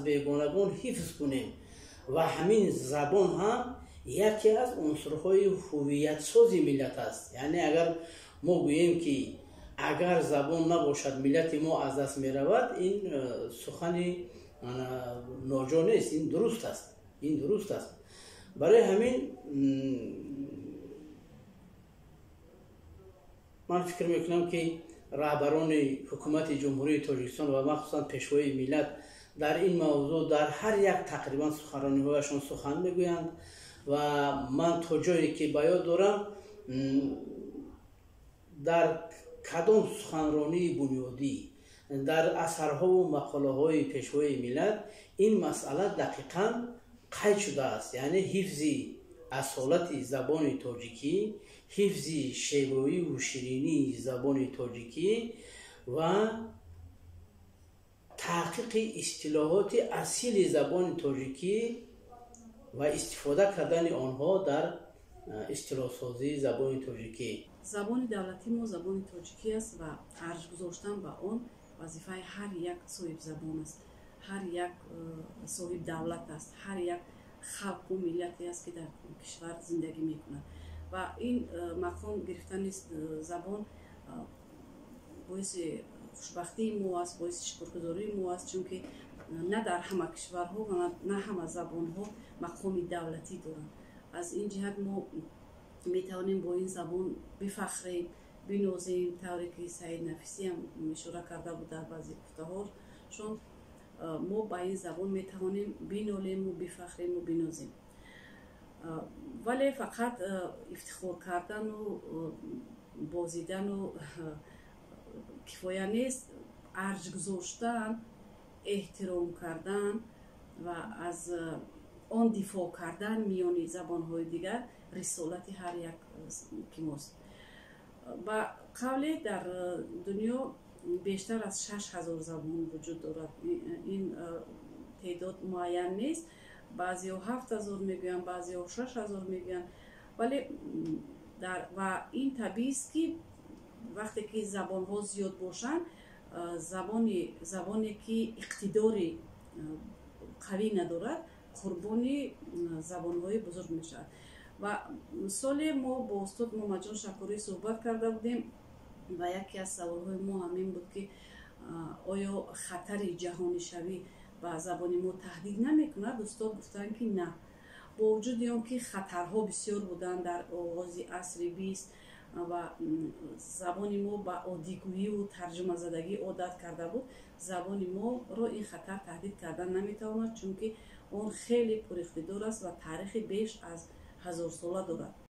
бегонагон ҳифз кунем ва ҳамин забон ҳам яке аз унсурҳои ҳувиятсози миллат аст. яъне агар мо гӯем ки агар забон набошад миллати мо аз даст меравад, ин сухани ноҷо нест, ин дуруст аст. барои ҳамин ман фикр мекунам ки раҳбарони ҳукумати ҷумҳурии Тоҷикистон ва махсусан пешвои миллат дар ин мавзӯъ дар ҳар як тақрибан суханрониҳояшон сухан мегӯянд ва ман то ҷое ки ба ёд дорам, дар кадом суханронии бунёдӣ дар асарҳову мақолаҳои пешвои миллат ин масъала дақиқан қайд шудааст. яъне ҳифзи асолати забони тоҷикӣ, ҳифзи шевоиву ширинии забони тоҷикӣ ва таҳқиқи истилоҳоти асили забони тоҷикӣ ва истифода кардани онҳо дар истилоҳсозии забони тоҷикӣ. забони давлатӣ мо забони тоҷикӣ аст ва арҷ гузоштан ба он вазифаи ҳар як соҳибзабон аст, ҳар як соҳибдавлат аст, ҳар як халқу миллате аст ки дар кишвар зиндагӣ мекунад. ва ин мақом гирифтани забон боиси хушбахтии мо аст, боиси шукргузории мо аст, чунки на дар ҳама кишварҳо ва на ҳама забонҳо мақоми давлатӣ доранд. аз ин ҷиҳат мо метавонем бо ин забон бифахрем, бинозем, тавре ки Саид Нафисӣ ҳам ишора карда буд дар баъзи гуфтаҳошон. мо ба ин забон метавонем бинолему, бифахрему, бинозем. вале фақат ифтихор кардану бозидану кифоя нест. арҷ гузоштан, эҳтиром кардан ва аз он дифоъ кардан миёни забонҳои дигар рисолати ҳар як ки мост. ба қавле дар дунё бештар аз 6000 забон вуҷуд дорад. ин теъдод муайян нест. баъзеҳо 7000 мегӯянд, баъзеҳо 6000 мегӯянд. вале ва ин табиист ки вақте ки забонҳо зиёд бошанд, забоне ки иқтидори қавӣ надорад, қурбони забонҳои бузург мешавад. ва соле мо бо устод Муҳаммадҷон Шакурӣ суҳбат карда будем ва яке аз саволҳои мо ҳамин буд ки оё хатари ҷаҳонишавӣ ба забони мо таҳдид намекунад? устод гуфтанд ки на. бо вуҷуди он ки хатарҳо бисёр буданд дар оғози асри 20 ва забони мо ба оддигӯиву тарҷумазадагӣ одат карда буд, забони моро ин хатар таҳдид кардан наметавонад, чунки он хеле пуриқтидор аст ва таърихи беш аз 1000 сола дорад.